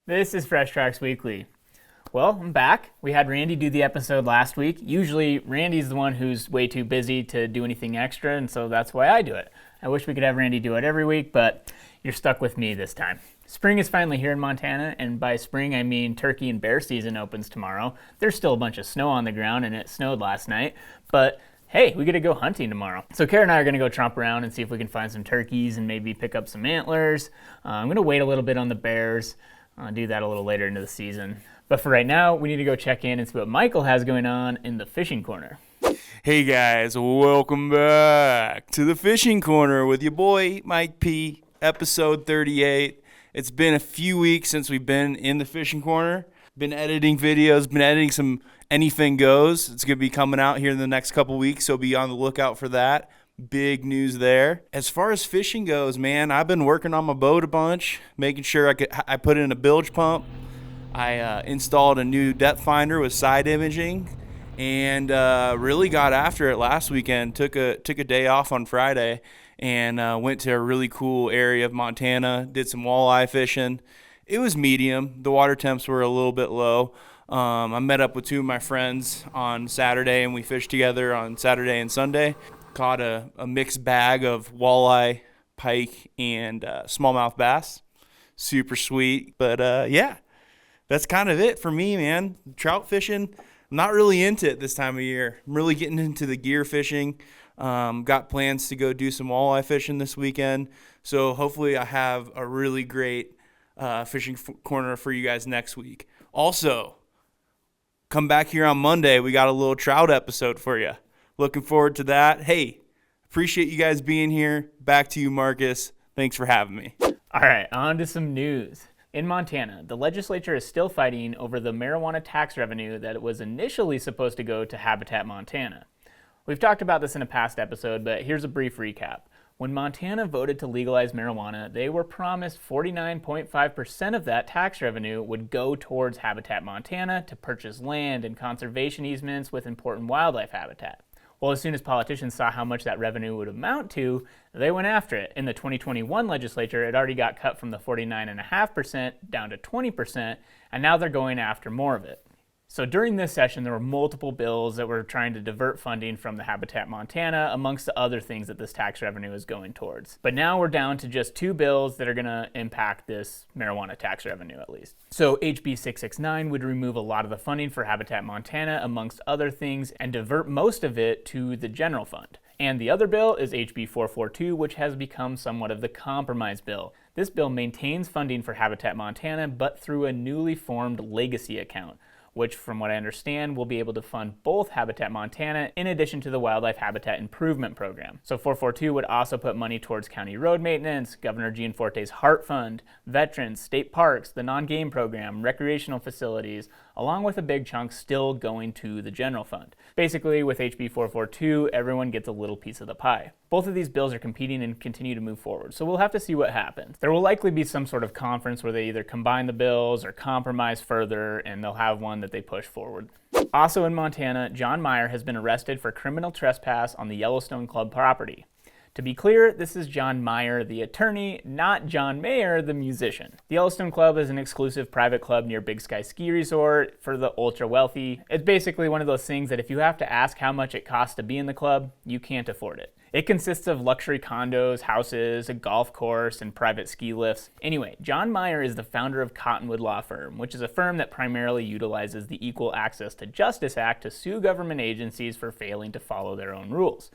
This is Fresh Tracks Weekly. Well, I'm back. We had Randy do the episode last week. Usually, Randy's the one who's way too busy to do anything extra, and so that's why I do it. I wish we could have Randy do it every week, but you're stuck with me this time. Spring is finally here in Montana, and by spring I mean turkey and bear season opens tomorrow. There's still a bunch of snow on the ground, and it snowed last night, but hey, we get to go hunting tomorrow. So Kara and I are going to go tromp around and see if we can find some turkeys and maybe pick up some antlers. I'm going to wait a little bit on the bears. I'll do that a little later into the season. But for right now, we need to go check in and see what Michael has going on in the fishing corner. Hey guys, welcome back to the fishing corner with your boy Mike P, episode 38. It's been a few weeks since we've been in the fishing corner. Been editing videos, been editing some Anything Goes. It's going to be coming out here in the next couple weeks, so be on the lookout for that. Big news there. As far as fishing goes, man, I've been working on my boat a bunch, making sure I put in a bilge pump. I installed a new depth finder with side imaging, and really got after it last weekend. Took a day off on Friday and went to a really cool area of Montana. Did some walleye fishing. It was medium. The water temps were a little bit low. I met up with two of my friends on Saturday, and we fished together on Saturday and Sunday. Caught a mixed bag of walleye, pike, and smallmouth bass. Super sweet. But yeah, that's kind of it for me, man. Trout fishing, I'm not really into it this time of year. I'm really getting into the gear fishing. Got plans to go do some walleye fishing this weekend. So hopefully I have a really great fishing corner for you guys next week. Also, come back here on Monday. We got a little trout episode for you. Looking forward to that. Hey, appreciate you guys being here. Back to you, Marcus. Thanks for having me. All right, on to some news. In Montana, the legislature is still fighting over the marijuana tax revenue that was initially supposed to go to Habitat Montana. We've talked about this in a past episode, but here's a brief recap. When Montana voted to legalize marijuana, they were promised 49.5% of that tax revenue would go towards Habitat Montana to purchase land and conservation easements with important wildlife habitat. Well, as soon as politicians saw how much that revenue would amount to, they went after it. In the 2021 legislature, it already got cut from the 49.5% down to 20%, and now they're going after more of it. So during this session, there were multiple bills that were trying to divert funding from the Habitat Montana, amongst the other things that this tax revenue is going towards. But now we're down to just two bills that are going to impact this marijuana tax revenue, at least. So HB 669 would remove a lot of the funding for Habitat Montana, amongst other things, and divert most of it to the general fund. And the other bill is HB 442, which has become somewhat of the compromise bill. This bill maintains funding for Habitat Montana, but through a newly formed legacy account, which from what I understand will be able to fund both Habitat Montana in addition to the Wildlife Habitat Improvement Program. So 442 would also put money towards county road maintenance, Governor Gianforte's Heart Fund, veterans, state parks, the non-game program, recreational facilities, along with a big chunk still going to the general fund. Basically, with HB 442, everyone gets a little piece of the pie. Both of these bills are competing and continue to move forward, so we'll have to see what happens. There will likely be some sort of conference where they either combine the bills or compromise further, and they'll have one that they push forward. Also in Montana, John Meyer has been arrested for criminal trespass on the Yellowstone Club property. To be clear, this is John Meyer, the attorney, not John Mayer, the musician. The Yellowstone Club is an exclusive private club near Big Sky Ski Resort for the ultra-wealthy. It's basically one of those things that if you have to ask how much it costs to be in the club, you can't afford it. It consists of luxury condos, houses, a golf course, and private ski lifts. Anyway, John Meyer is the founder of Cottonwood Law Firm, which is a firm that primarily utilizes the Equal Access to Justice Act to sue government agencies for failing to follow their own rules.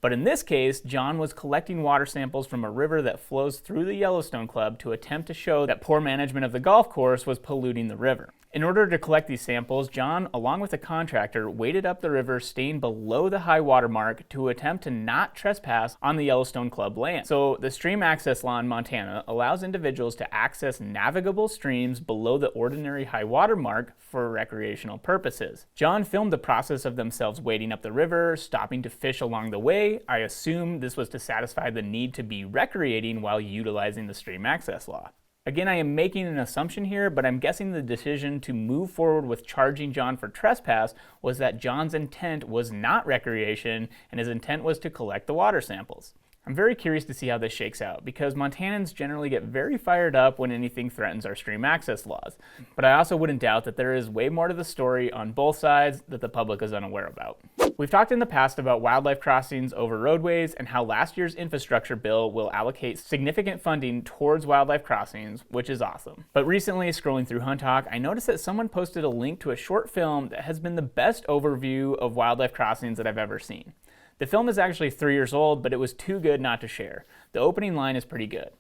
But in this case, John was collecting water samples from a river that flows through the Yellowstone Club to attempt to show that poor management of the golf course was polluting the river. In order to collect these samples, John, along with a contractor, waded up the river staying below the high water mark to attempt to not trespass on the Yellowstone Club land. So the stream access law in Montana allows individuals to access navigable streams below the ordinary high water mark for recreational purposes. John filmed the process of themselves wading up the river, stopping to fish along the way. I assume this was to satisfy the need to be recreating while utilizing the stream access law. Again, I am making an assumption here, but I'm guessing the decision to move forward with charging John for trespass was that John's intent was not recreation and his intent was to collect the water samples. I'm very curious to see how this shakes out, because Montanans generally get very fired up when anything threatens our stream access laws. But I also wouldn't doubt that there is way more to the story on both sides that the public is unaware about. We've talked in the past about wildlife crossings over roadways and how last year's infrastructure bill will allocate significant funding towards wildlife crossings, which is awesome. But recently, scrolling through Hunt Talk, I noticed that someone posted a link to a short film that has been the best overview of wildlife crossings that I've ever seen. The film is actually 3 years old, but it was too good not to share. The opening line is pretty good.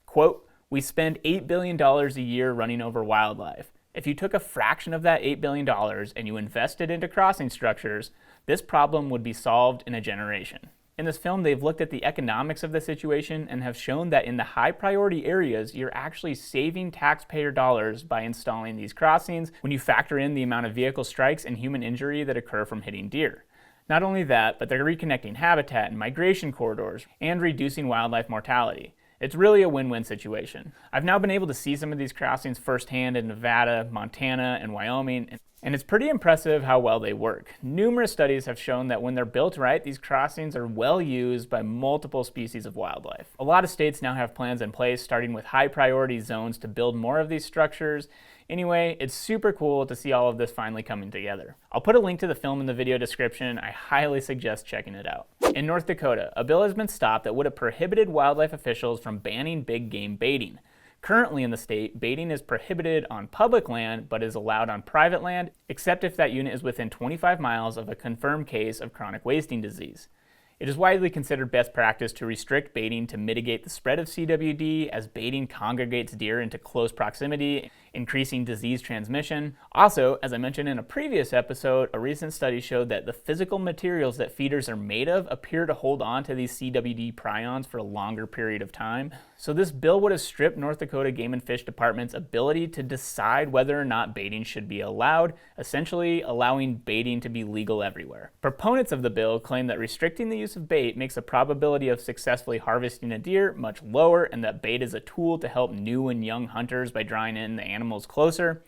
Quote, "We spend $8 billion a year running over wildlife. If you took a fraction of that $8 billion and you invested into crossing structures, this problem would be solved in a generation." In this film, they've looked at the economics of the situation and have shown that in the high priority areas, you're actually saving taxpayer dollars by installing these crossings when you factor in the amount of vehicle strikes and human injury that occur from hitting deer. Not only that, but they're reconnecting habitat and migration corridors and reducing wildlife mortality. It's really a win-win situation. I've now been able to see some of these crossings firsthand in Nevada, Montana, and Wyoming, and it's pretty impressive how well they work. Numerous studies have shown that when they're built right, these crossings are well used by multiple species of wildlife. A lot of states now have plans in place, starting with high priority zones to build more of these structures. Anyway, it's super cool to see all of this finally coming together. I'll put a link to the film in the video description. I highly suggest checking it out. In North Dakota, a bill has been stopped that would have prohibited wildlife officials from banning big game baiting. Currently in the state, baiting is prohibited on public land but is allowed on private land, except if that unit is within 25 miles of a confirmed case of chronic wasting disease. It is widely considered best practice to restrict baiting to mitigate the spread of CWD, as baiting congregates deer into close proximity, increasing disease transmission. Also, as I mentioned in a previous episode, a recent study showed that the physical materials that feeders are made of appear to hold on to these CWD prions for a longer period of time. So this bill would have stripped North Dakota Game and Fish Department's ability to decide whether or not baiting should be allowed, essentially allowing baiting to be legal everywhere. Proponents of the bill claim that restricting the use of bait makes the probability of successfully harvesting a deer much lower, and that bait is a tool to help new and young hunters by drawing in the animals closer.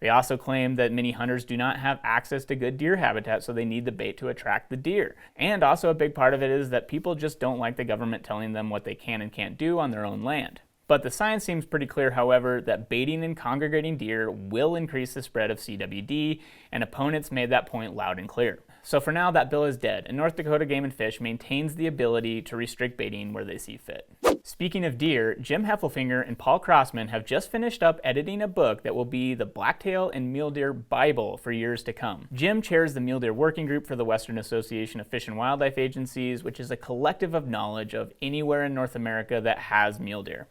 They also claim that many hunters do not have access to good deer habitat, so they need the bait to attract the deer. And also a big part of it is that people just don't like the government telling them what they can and can't do on their own land. But the science seems pretty clear, however, that baiting and congregating deer will increase the spread of CWD, and opponents made that point loud and clear. So for now, that bill is dead, and North Dakota Game and Fish maintains the ability to restrict baiting where they see fit. Speaking of deer, Jim Heffelfinger and Paul Krausman have just finished up editing a book that will be the Blacktail and Mule Deer Bible for years to come. Jim chairs the Mule Deer Working Group for the Western Association of Fish and Wildlife Agencies, which is a collective of knowledge of anywhere in North America that has mule deer.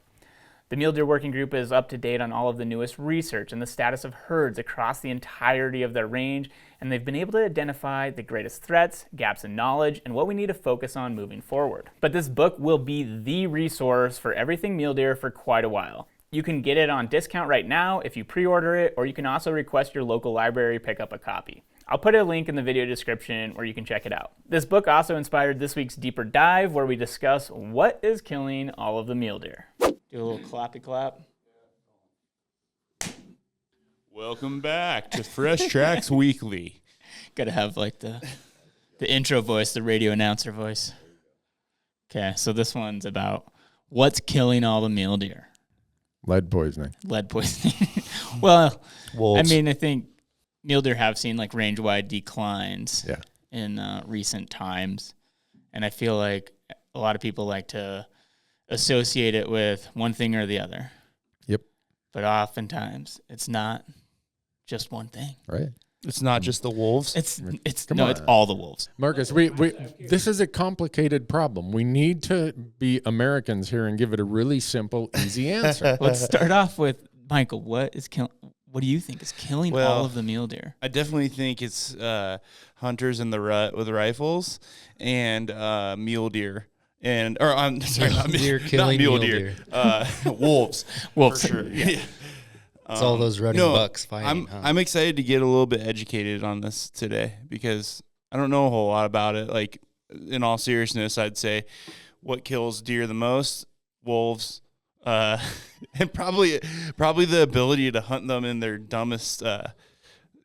The Mule Deer Working Group is up to date on all of the newest research and the status of herds across the entirety of their range, and they've been able to identify the greatest threats, gaps in knowledge, and what we need to focus on moving forward. But this book will be the resource for everything mule deer for quite a while. You can get it on discount right now if you pre-order it, or you can also request your local library pick up a copy. I'll put a link in the video description where you can check it out. This book also inspired this week's Deeper Dive, where we discuss what is killing all of the mule deer. Do a little clappy clap. Welcome back to Fresh Tracks Weekly. Gotta have like the intro voice, the radio announcer voice. Okay, so this one's about what's killing all the mule deer. Lead poisoning. Lead poisoning. Well, Wolves. I mean, I think mule deer have seen like range-wide declines in recent times, and I feel like a lot of people like to associate it with one thing or the other. Yep. But oftentimes it's not just one thing. Right. It's not just the wolves. It's Come on. it's all the wolves. Marcus, we this is a complicated problem. We need to be Americans here and give it a really simple, easy answer. Let's start off with Michael. What do you think is killing all of the mule deer? I definitely think it's hunters in the rut with rifles and mule deer. I'm sorry, not mule deer. Wolves. Wolves. For sure. Yeah. It's all those running bucks fighting. I'm excited to get a little bit educated on this today because I don't know a whole lot about it. Like, in all seriousness, I'd say what kills deer the most? Wolves. And probably the ability to hunt them in their dumbest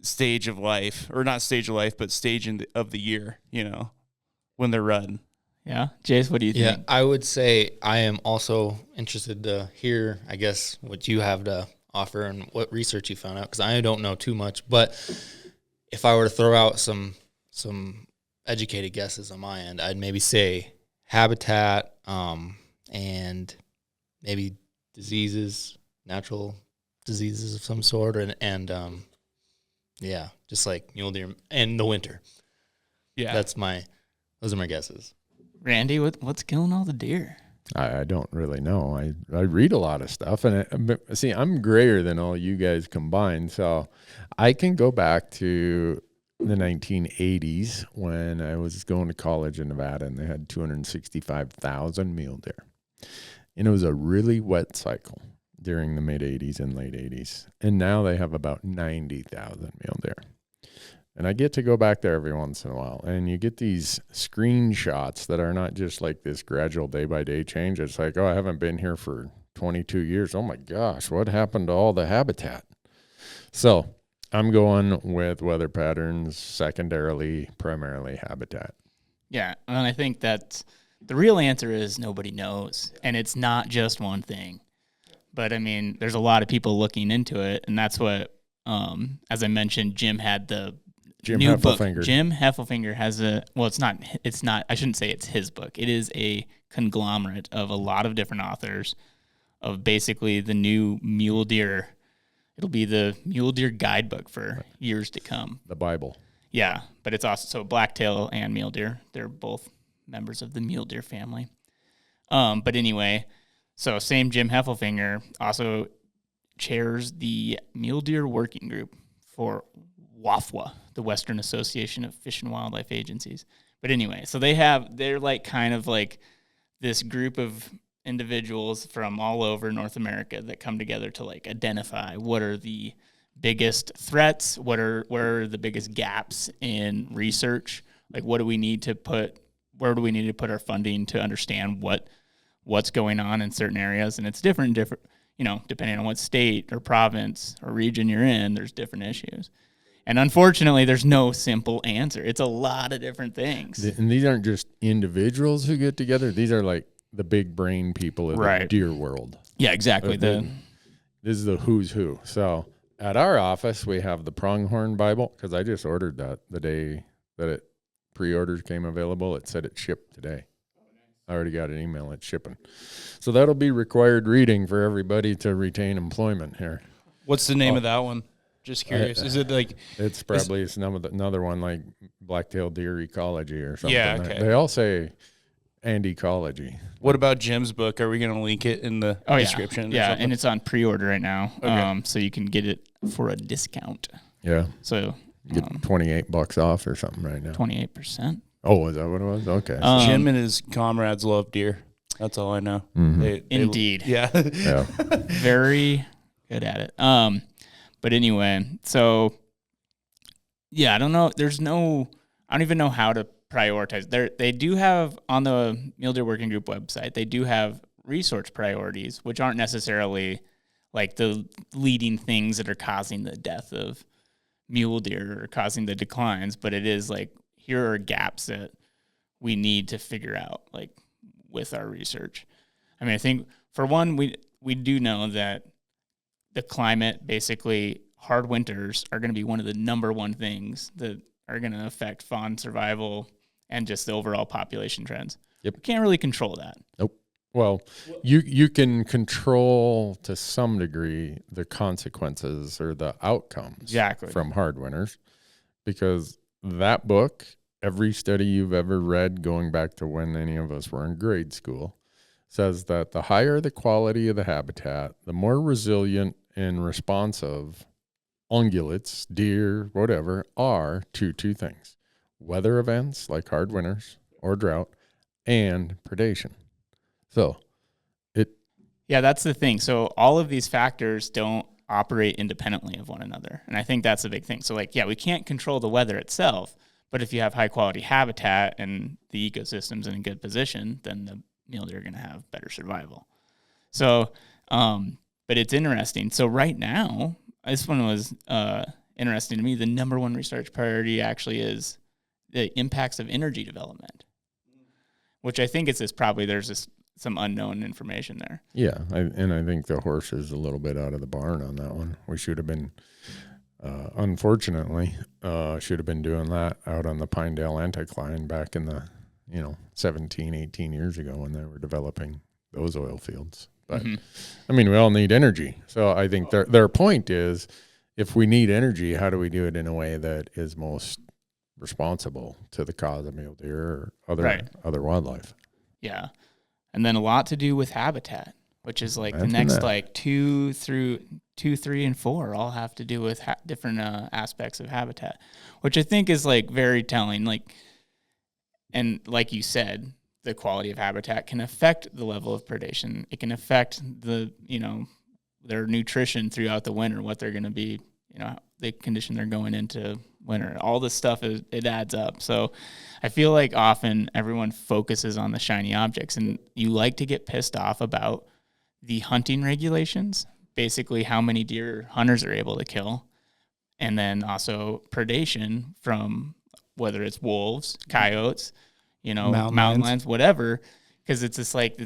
stage of life, or not stage of life, but stage of the year, when they're rutting. Yeah. Jace, what do you Yeah, think? I would say I am also interested to hear, I guess, what you have to offer and what research you found out, because I don't know too much. But if I were to throw out some educated guesses on my end, I'd maybe say habitat, and maybe diseases, natural diseases of some sort, and yeah, just like mule deer and the winter. Yeah. Those are my guesses. Randy, what's killing all the deer? I don't really know. I read a lot of stuff, and see, I'm grayer than all you guys combined, so I can go back to the 1980s when I was going to college in Nevada, and they had 265,000 mule deer, and it was a really wet cycle during the mid 80s and late 80s, and now they have about 90,000 mule deer. And I get to go back there every once in a while, and you get these screenshots that are not just like this gradual day-by-day change. It's like, oh, I haven't been here for 22 years. Oh, my gosh, what happened to all the habitat? So I'm going with weather patterns, secondarily, primarily habitat. Yeah, and I think that the real answer is nobody knows, and it's not just one thing. But, I mean, there's a lot of people looking into it, and that's what, as I mentioned, Jim had the new book. Jim Heffelfinger has it's not, I shouldn't say it's his book. It is a conglomerate of a lot of different authors of basically the new mule deer. It'll be the mule deer guidebook for years to come. The Bible. Yeah, but it's also, so blacktail and mule deer, they're both members of the mule deer family. But anyway, so same Jim Heffelfinger also chairs the mule deer working group for WAFWA, the Western Association of Fish and Wildlife Agencies. But anyway, so they're like kind of like this group of individuals from all over North America that come together to like identify what are the biggest threats, where are the biggest gaps in research, like where do we need to put our funding to understand what's going on in certain areas. And it's different, depending on what state or province or region you're in, there's different issues. And unfortunately, there's no simple answer. It's a lot of different things. And these aren't just individuals who get together. These are like the big brain people of the deer world. Yeah, exactly. This is the who's who. So at our office, we have the Pronghorn Bible, because I just ordered that the day that pre-orders came available. It said it shipped today. I already got an email. It's shipping. So that'll be required reading for everybody to retain employment here. What's the name of that one? Just curious. Is it like... It's probably another one like Black-tailed Deer Ecology or something. Yeah, okay. They all say and ecology. What about Jim's book? Are we going to link it in the description? Yeah, and it's on pre-order right now. Okay. So you can get it for a discount. Yeah. So... get $28 off or something right now. 28%. Oh, is that what it was? Okay. Jim and his comrades love deer. That's all I know. Mm-hmm. Indeed. Yeah. Very good at it. But anyway, so yeah, I don't know. I don't even know how to prioritize. They do have on the Mule Deer Working Group website, they do have resource priorities, which aren't necessarily like the leading things that are causing the death of mule deer or causing the declines, but it is like, here are gaps that we need to figure out, like with our research. I mean, I think for one, we do know that the climate, basically hard winters, are going to be one of the number one things that are going to affect fawn survival and just the overall population trends. Yep. We can't really control that. Nope. Well, you can control to some degree the consequences or the outcomes from hard winters, because that book, every study you've ever read going back to when any of us were in grade school, says that the higher the quality of the habitat, the more resilient and responsive ungulates, deer, whatever, are to two things: weather events like hard winters or drought, and predation. So that's the thing. So all of these factors don't operate independently of one another. And I think that's a big thing. So we can't control the weather itself, but if you have high quality habitat and the ecosystem's in a good position, then the mule deer are going to have better survival. So, but it's interesting. So right now, this one was interesting to me. The number one research priority actually is the impacts of energy development, which I think it's just probably there's just some unknown information there. Yeah, I think the horse is a little bit out of the barn on that one. We should have been, unfortunately, should have been doing that out on the Pinedale Anticline back in the, 17, 18 years ago when they were developing those oil fields. But, I mean, we all need energy. So I think their point is, if we need energy, how do we do it in a way that is most responsible to the cause of mule deer or other wildlife? Yeah. And then a lot to do with habitat, which is like the next like 2, 3, and 4 all have to do with different aspects of habitat, which I think is like very telling. Like, and like you said, the quality of habitat can affect the level of predation. It can affect the, their nutrition throughout the winter, what they're going to be, the condition they're going into winter. All this stuff, it adds up. So I feel like often everyone focuses on the shiny objects, and you like to get pissed off about the hunting regulations, basically how many deer hunters are able to kill, and then also predation from whether it's wolves, coyotes, mountain lions, whatever, because it's just like,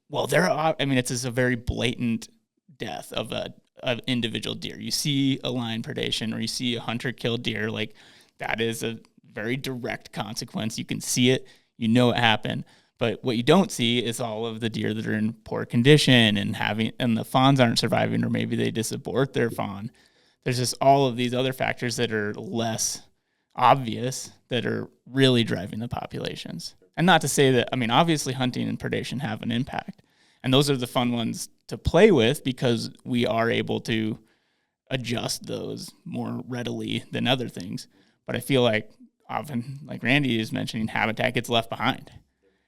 well, it's just a very blatant death of an individual deer. You see a lion predation or you see a hunter kill deer, like that is a very direct consequence. You can see it, it happened. But what you don't see is all of the deer that are in poor condition and the fawns aren't surviving, or maybe they just abort their fawn. There's just all of these other factors that are less obvious that are really driving the populations. And not to say that, obviously hunting and predation have an impact. And those are the fun ones to play with because we are able to adjust those more readily than other things. But I feel like often, like Randy is mentioning, habitat gets left behind.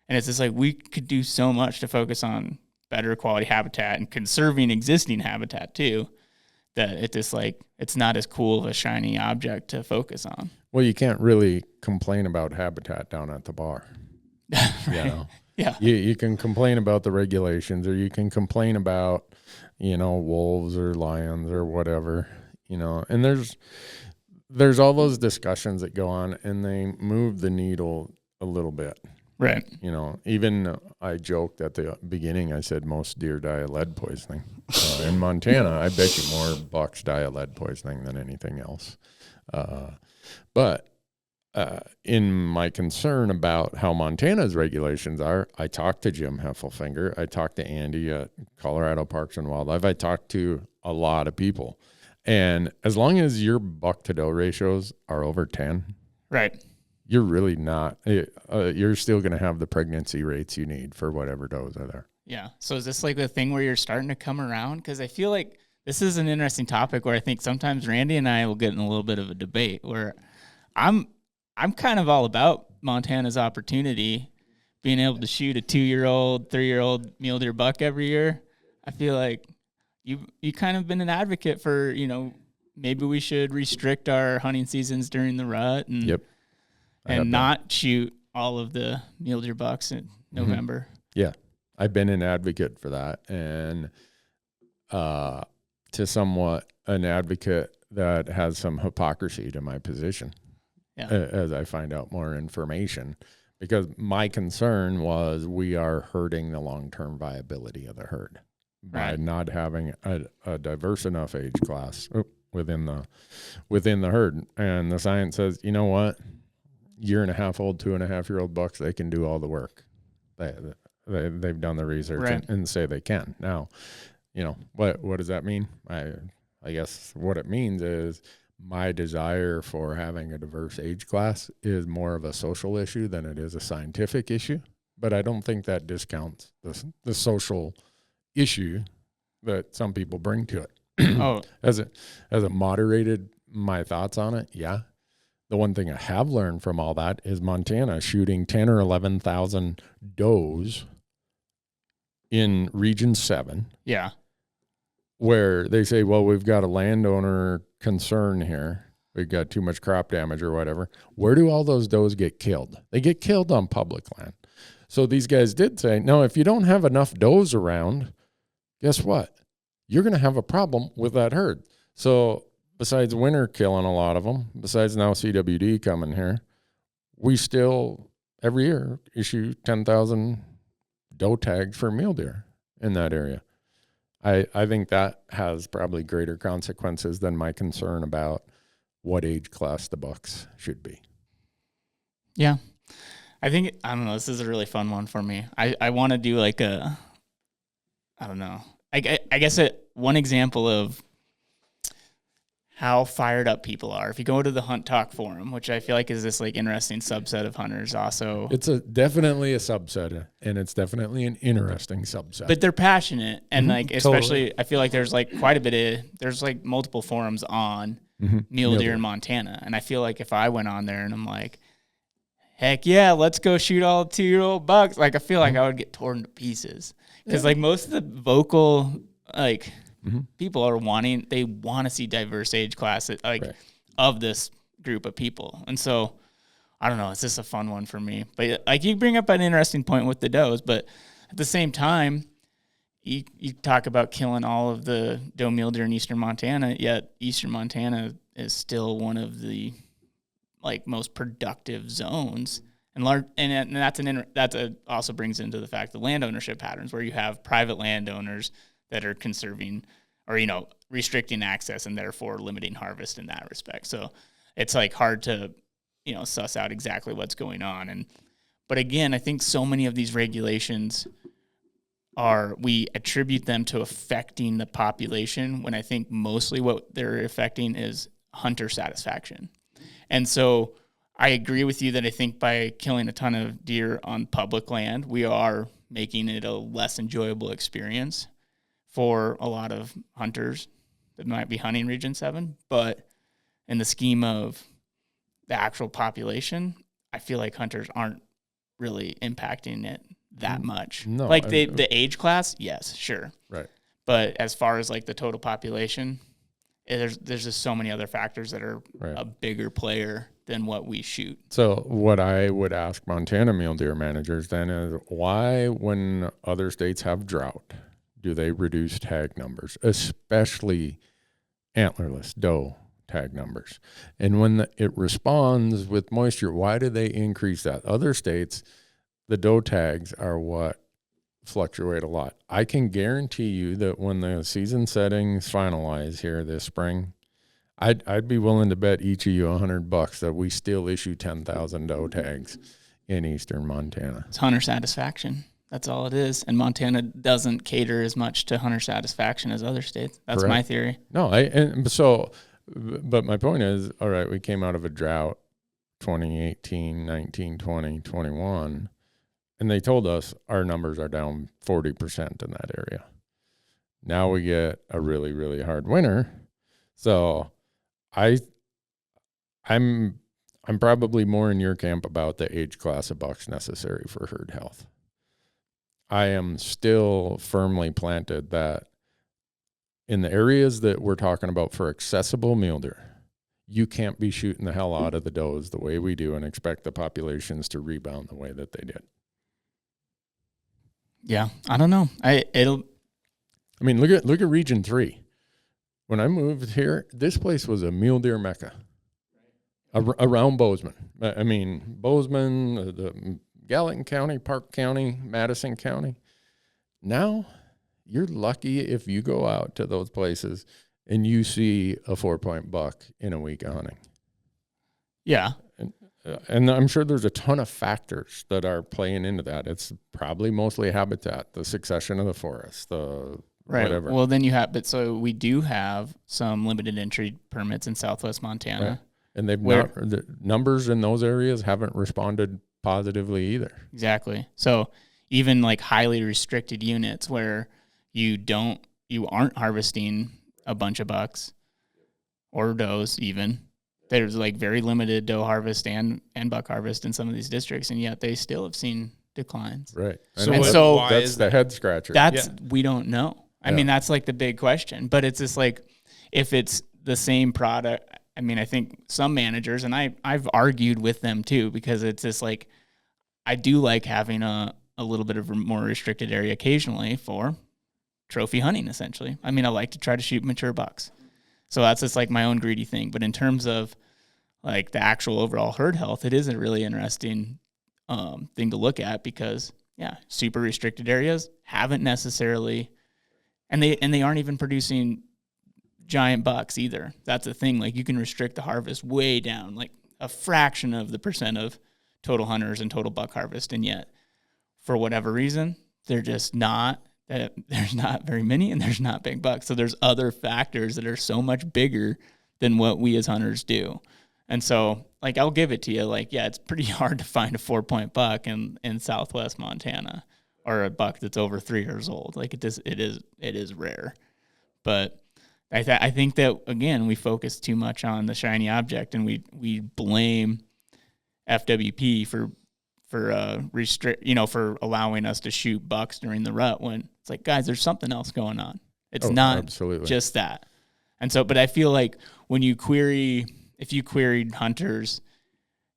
And it's just like we could do so much to focus on better quality habitat and conserving existing habitat too, that it's just like it's not as cool of a shiny object to focus on. Well, you can't really complain about habitat down at the bar. Right. Yeah. You can complain about the regulations, or you can complain about, wolves or lions or whatever, and there's all those discussions that go on and they move the needle a little bit. Right. Even I joked at the beginning, I said most deer die of lead poisoning. In Montana, I bet you more bucks die of lead poisoning than anything else. But in my concern about how Montana's regulations are, I talked to Jim Heffelfinger. I talked to Andy at Colorado Parks and Wildlife. I talked to a lot of people. And as long as your buck to doe ratios are over 10, right, you're really not, you're still going to have the pregnancy rates you need for whatever does are there. Yeah. So is this like the thing where you're starting to come around? Because I feel like this is an interesting topic where I think sometimes Randy and I will get in a little bit of a debate where I'm kind of all about Montana's opportunity, being able to shoot a 2-year-old, 3-year-old mule deer buck every year. I feel like you kind of been an advocate for, maybe we should restrict our hunting seasons during the rut and not shoot all of the mule deer bucks in November. Yeah, I've been an advocate for that, and to somewhat an advocate that has some hypocrisy to my position. Yeah. As I find out more information, because my concern was we are hurting the long-term viability of the herd by not having a diverse enough age class within the herd. And the science says, you know what, 1.5-year-old, 2.5-year-old bucks, they can do all the work. They've done the research and say they can. Now, what does that mean? I guess what it means is my desire for having a diverse age class is more of a social issue than it is a scientific issue. But I don't think that discounts the social issue that some people bring to it. As a moderated my thoughts on it, yeah. The one thing I have learned from all that is Montana shooting 10 or 11,000 does in Region 7. Yeah. Where they say, well, we've got a landowner concern here. We've got too much crop damage or whatever. Where do all those does get killed? They get killed on public land. So these guys did say, no, if you don't have enough does around, guess what? You're going to have a problem with that herd. So besides winter killing a lot of them, besides now CWD coming here, we still every year issue 10,000 doe tags for mule deer in that area. I think that has probably greater consequences than my concern about what age class the bucks should be. Yeah. I don't know, this is a really fun one for me. I want to do like I don't know. I guess one example of how fired up people are. If you go to the Hunt Talk forum, which I feel like is this like interesting subset of hunters also. It's definitely a subset, and it's definitely an interesting subset. But they're passionate, and like especially totally. I feel like there's like there's like multiple forums on mule deer in Montana. And I feel like if I went on there and I'm like, heck yeah, let's go shoot all 2-year-old bucks, like I feel like I would get torn to pieces. Because like most of the vocal like people are want to see diverse age classes of this group of people. And so I don't know, it's just a fun one for me. But like you bring up an interesting point with the does, but at the same time, you talk about killing all of the doe mule deer in eastern Montana, yet eastern Montana is still one of the like most productive zones. And that's also brings into the fact the land ownership patterns where you have private landowners that are conserving or, restricting access and therefore limiting harvest in that respect. So it's like hard to, suss out exactly what's going on. But again, I think so many of these regulations we attribute them to affecting the population when I think mostly what they're affecting is hunter satisfaction. And so I agree with you that I think by killing a ton of deer on public land, we are making it a less enjoyable experience for a lot of hunters that might be hunting Region 7. But in the scheme of the actual population, I feel like hunters aren't really impacting it that much. No, like the age class, yes, sure. Right. But as far as like the total population, there's just so many other factors that are a bigger player than what we shoot. So what I would ask Montana mule deer managers then is why, when other states have drought, do they reduce tag numbers, especially antlerless doe tag numbers? And when it responds with moisture, why do they increase that? Other states, the doe tags are what fluctuate a lot. I can guarantee you that when the season settings finalize here this spring, I'd be willing to bet each of you $100 that we still issue 10,000 doe tags in eastern Montana. It's hunter satisfaction. That's all it is. And Montana doesn't cater as much to hunter satisfaction as other states. That's Correct. my theory. No, but my point is, all right, we came out of a drought 2018, 19, 20, 21, and they told us our numbers are down 40% in that area. Now we get a really, really hard winter. So I'm probably more in your camp about the age class of bucks necessary for herd health. I am still firmly planted that in the areas that we're talking about for accessible mule deer, you can't be shooting the hell out of the does the way we do and expect the populations to rebound the way that they did. Yeah, I don't know. Look at Region 3. When I moved here, this place was a mule deer mecca around Bozeman. Bozeman, the Gallatin County, Park County, Madison County. Now, you're lucky if you go out to those places and you see a 4-point buck in a week of hunting. Yeah. And I'm sure there's a ton of factors that are playing into that. It's probably mostly habitat, the succession of the forest, whatever. Well, then so we do have some limited entry permits in Southwest Montana. Right. And the numbers in those areas haven't responded positively either. Exactly. So even like highly restricted units where you aren't harvesting a bunch of bucks or does even. There's like very limited doe harvest and buck harvest in some of these districts, and yet they still have seen declines. Right. So that's the head scratcher. We don't know. I mean, that's like the big question. But it's just like, if it's the same product, I think some managers, and I've argued with them too, because it's just like, I do like having a little bit of a more restricted area occasionally for trophy hunting, essentially. I like to try to shoot mature bucks. So that's just like my own greedy thing. But in terms of like the actual overall herd health, it is a really interesting thing to look at because, yeah, super restricted areas haven't necessarily, and they aren't even producing giant bucks either. That's the thing. Like, you can restrict the harvest way down, like a fraction of the percent of total hunters and total buck harvest, and yet, for whatever reason, they're just not. There's not very many, and there's not big bucks. So there's other factors that are so much bigger than what we as hunters do. And so, like, I'll give it to you. Like, yeah, it's pretty hard to find a 4-point buck in Southwest Montana, or a buck that's over 3 years old. Like, it is rare. But I think that, again, we focus too much on the shiny object, and we blame FWP for for allowing us to shoot bucks during the rut, when it's like, guys, there's something else going on. It's not absolutely just that. And so, but I feel like when if you queried hunters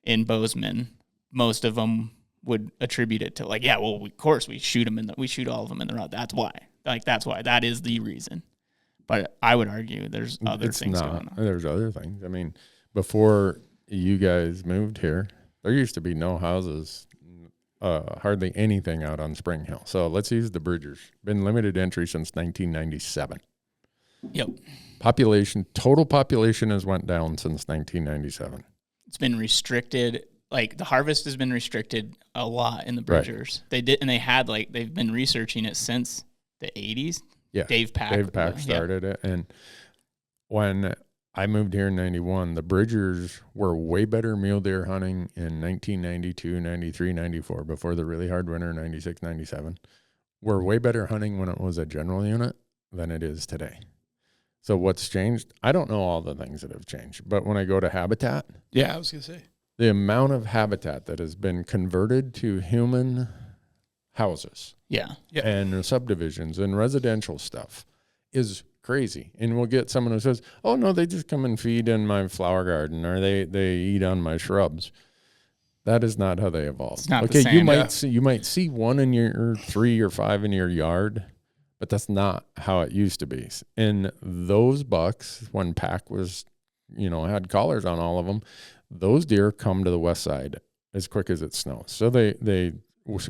in Bozeman, most of them would attribute it to, like, yeah, well, of course we shoot all of them in the rut. That's why. That is the reason. But I would argue there's other things going on. There's other things. I mean, before you guys moved here, there used to be no houses, hardly anything out on Spring Hill. So let's use the Bridgers. Been limited entry since 1997. Yep. Total population has went down since 1997. It's been restricted. Like, the harvest has been restricted a lot in the Bridgers. Right. They've been researching it since the 80s. Yeah. Dave Pack started it. And when I moved here in 91, the Bridgers were way better mule deer hunting in 1992, 93, 94, before the really hard winter, 96, 97. Were way better hunting when it was a general unit than it is today. So what's changed? I don't know all the things that have changed, but when I go to habitat. Yeah, I was going to say. The amount of habitat that has been converted to human houses. Yeah. And subdivisions and residential stuff is crazy. And we'll get someone who says, oh, no, they just come and feed in my flower garden, or they eat on my shrubs. That is not how they evolved. It's not the same. You might see one in your 3 or 5 in your yard, but that's not how it used to be. And those bucks, when Pack was, had collars on all of them, those deer come to the west side as quick as it snows. So they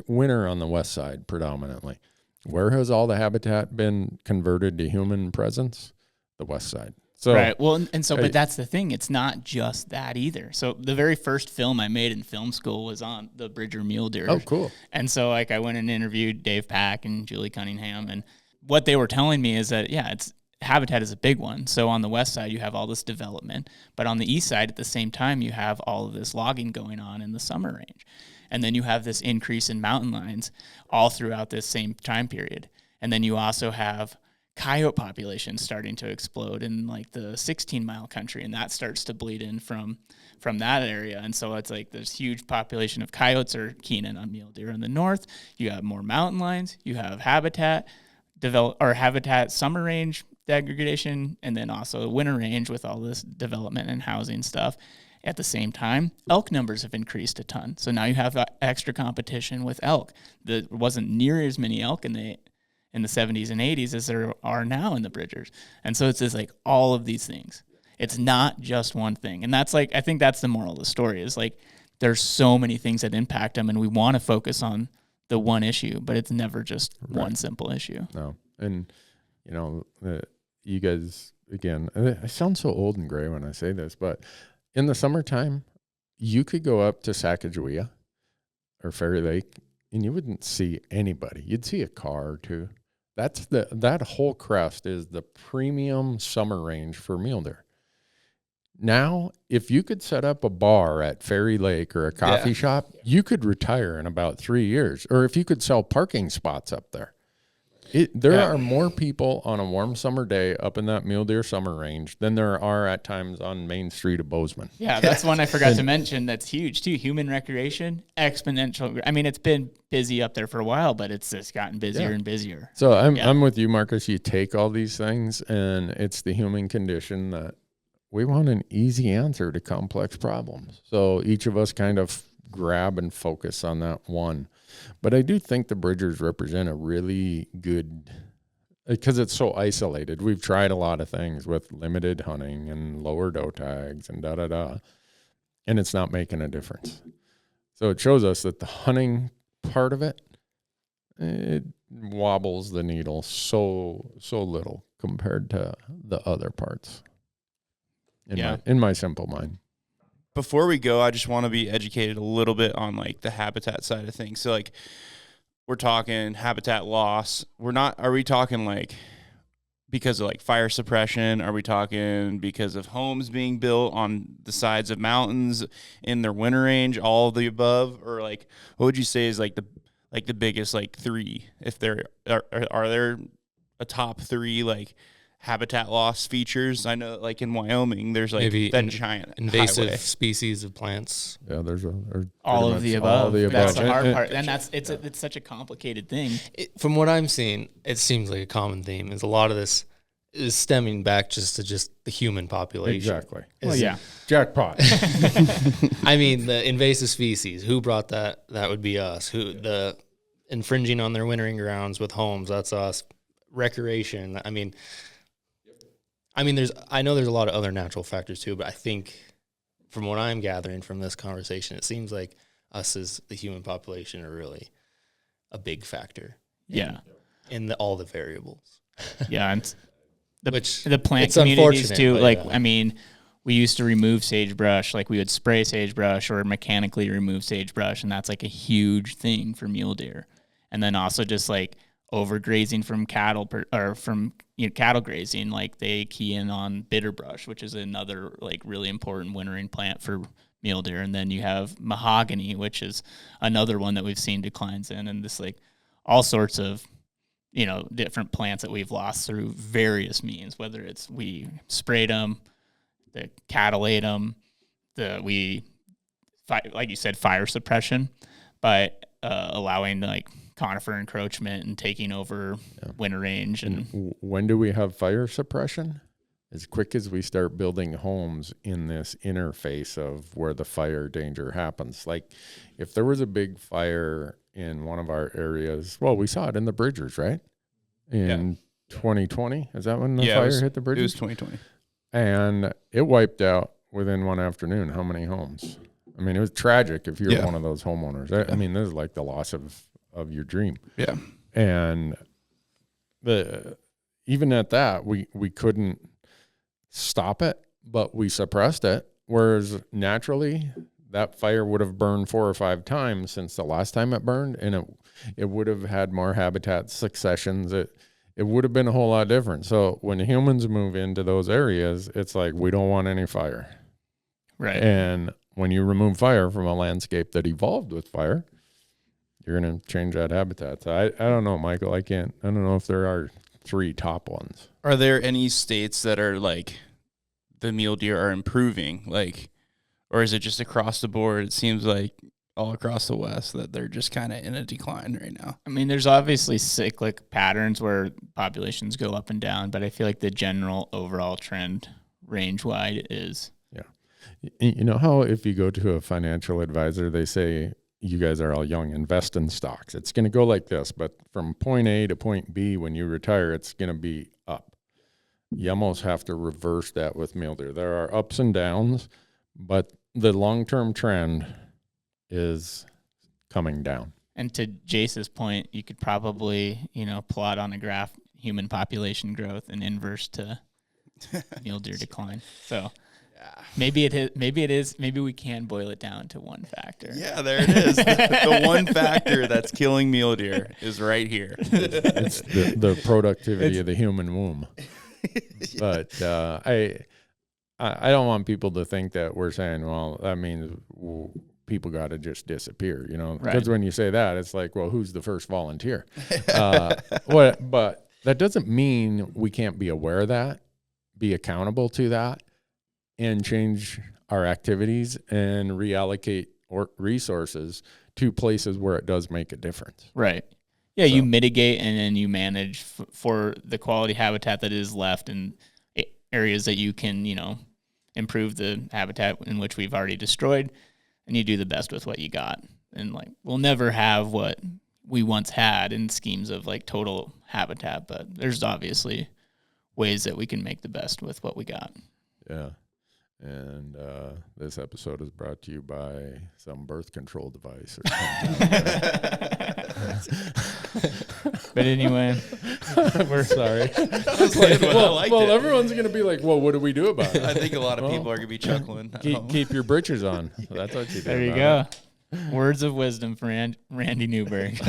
winter on the west side predominantly. Where has all the habitat been converted to human presence? The west side. So, right. Well, but that's the thing. It's not just that either. So the very first film I made in film school was on the Bridger mule deer. Oh, cool. And so, like, I went and interviewed Dave Pack and Julie Cunningham, and what they were telling me is that, yeah, habitat is a big one. So on the west side, you have all this development, but on the east side, at the same time, you have all of this logging going on in the summer range. And then you have this increase in mountain lions all throughout this same time period. And then you also have coyote populations starting to explode in, like, the 16-mile country, and that starts to bleed in from that area. And so it's like this huge population of coyotes are keen in on mule deer in the north. You have more mountain lions. You have habitat summer range degradation, and then also winter range with all this development and housing stuff. At the same time, elk numbers have increased a ton. So now you have extra competition with elk. There wasn't near as many elk in the 70s and 80s as there are now in the Bridgers. And so it's just like all of these things. It's not just one thing. And that's, like, I think that's the moral of the story, is, like, there's so many things that impact them, and we want to focus on the one issue, but it's never just one simple issue. No. And, you guys, again, I sound so old and gray when I say this, but in the summertime, you could go up to Sacagawea or Fairy Lake, and you wouldn't see anybody. You'd see a car or two. That whole crest is the premium summer range for mule deer. Now, if you could set up a bar at Fairy Lake or a coffee shop, you could retire in about 3 years. Or if you could sell parking spots up there. There are more people on a warm summer day up in that mule deer summer range than there are at times on Main Street of Bozeman. Yeah, that's one I forgot to mention. That's huge too. Human recreation, exponential. I mean, it's been busy up there for a while, but it's just gotten busier and busier. So I'm with you, Marcus. You take all these things, and it's the human condition that we want an easy answer to complex problems. So each of us kind of grab and focus on that one. But I do think the Bridgers represent a really good, because it's so isolated. We've tried a lot of things with limited hunting and lower doe tags and and it's not making a difference. So it shows us that the hunting part of it, it wobbles the needle so little compared to the other parts. In my simple mind. Before we go, I just want to be educated a little bit on like the habitat side of things. So like we're talking habitat loss. Are we talking like because of like fire suppression? Are we talking because of homes being built on the sides of mountains in their winter range, all of the above? Or like what would you say is like the biggest like three? If there are there a top three like habitat loss features? I know like in Wyoming there's like maybe that giant invasive highway. species of plants. Yeah, there's all of the above. All the above. That's the hard part, and it's such a complicated thing. From what I'm seeing, it seems like a common theme is a lot of this is stemming back just the human population. Exactly. Well, yeah. Jackpot. I mean, the invasive species, who brought that? That would be us. Who the infringing on their wintering grounds with homes, that's us. Recreation, I mean, I know there's a lot of other natural factors too, but I think from what I'm gathering from this conversation, it seems like us as the human population are really a big factor. Yeah. In all the variables. Yeah, and Which the plant it's communities too. but Like, yeah. I mean, we used to remove sagebrush. Like, we would spray sagebrush or mechanically remove sagebrush, and that's like a huge thing for mule deer. And then also just like overgrazing from cattle cattle grazing. Like, they key in on bitterbrush, which is another like really important wintering plant for mule deer. And then you have mahogany, which is another one that we've seen declines in, and this like all sorts of different plants that we've lost through various means, whether it's we sprayed them, the cattle ate them, like you said, fire suppression by allowing like conifer encroachment and taking over winter range. And when do we have fire suppression? As quick as we start building homes in this interface of where the fire danger happens. Like if there was a big fire in one of our areas, well, we saw it in the Bridgers, right? In 2020, is that when the fire hit the Bridgers? It was 2020. And it wiped out within one afternoon how many homes? I mean, it was tragic if you're one of those homeowners. I mean, this is like the loss of your dream. Yeah. And even at that, we couldn't stop it, but we suppressed it. Whereas naturally, that fire would have burned 4 or 5 times since the last time it burned, and it would have had more habitat successions. It would have been a whole lot different. So when humans move into those areas, it's like we don't want any fire. right. And when you remove fire from a landscape that evolved with fire, you're going to change that habitat. So I don't know, Michael. I don't know if there are 3 top ones. Are there any states that are like the mule deer are improving, like, or is it just across the board? It seems like all across the West that they're just kind of in a decline right now. I mean, there's obviously cyclic patterns where populations go up and down, but I feel like the general overall trend range-wide is. Yeah. You know how if you go to a financial advisor, they say, you guys are all young, invest in stocks. It's going to go like this, but from point A to point B, when you retire, it's going to be up. You almost have to reverse that with mule deer. There are ups and downs, but the long-term trend is coming down. And to Jace's point, you could probably, plot on a graph human population growth and inverse to mule deer decline. So maybe it is. Maybe we can boil it down to one factor. Yeah, there it is. The one factor that's killing mule deer is right here. It's the productivity of the human womb. But I don't want people to think that we're saying, well, that means people got to just disappear, Because Right. when you say that, it's like, well, who's the first volunteer? But that doesn't mean we can't be aware of that, be accountable to that, and change our activities and reallocate resources to places where it does make a difference. Right. Yeah, you mitigate and then you manage for the quality habitat that is left in areas that you can, improve the habitat in which we've already destroyed, and you do the best with what you got. And like, we'll never have what we once had in schemes of like total habitat, but there's obviously ways that we can make the best with what we got. Yeah. And this episode is brought to you by some birth control device or something. But anyway, We're sorry. I liked it. Everyone's going to be like, well, what do we do about it? I think a lot of people are going to be chuckling. Keep your britches on. That's what you do. there you go. Words of wisdom for Randy Newberg.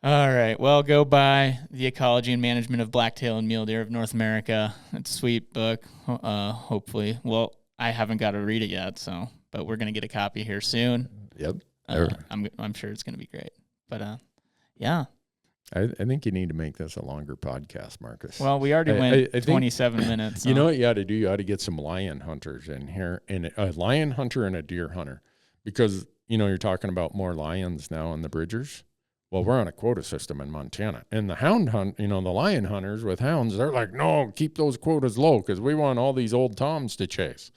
All right. Well, go buy The Ecology and Management of Blacktail and Mule Deer of North America. It's a sweet book, hopefully. Well, I haven't got to read it yet, but we're going to get a copy here soon. Yep. I'm sure it's going to be great. But, yeah. I think you need to make this a longer podcast, Marcus. Well, we already went 27 minutes. You know what you ought to do? You ought to get some lion hunters in here, and a lion hunter and a deer hunter, because, you're talking about more lions now in the Bridgers. Well, we're on a quota system in Montana, and the the lion hunters with hounds, they're like, no, keep those quotas low because we want all these old toms to chase.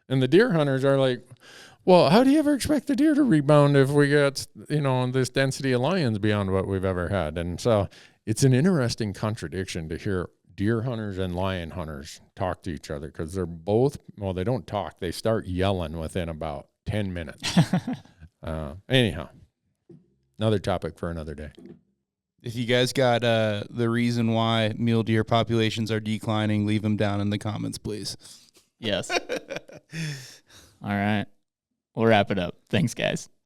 And the deer hunters are like, well, how do you ever expect the deer to rebound if we got, this density of lions beyond what we've ever had? And so it's an interesting contradiction to hear deer hunters and lion hunters talk to each other, because they're both, well, they don't talk. They start yelling within about 10 minutes. Anyhow. Another topic for another day. If you guys got the reason why mule deer populations are declining, leave them down in the comments, please. Yes. All right. We'll wrap it up. Thanks, guys.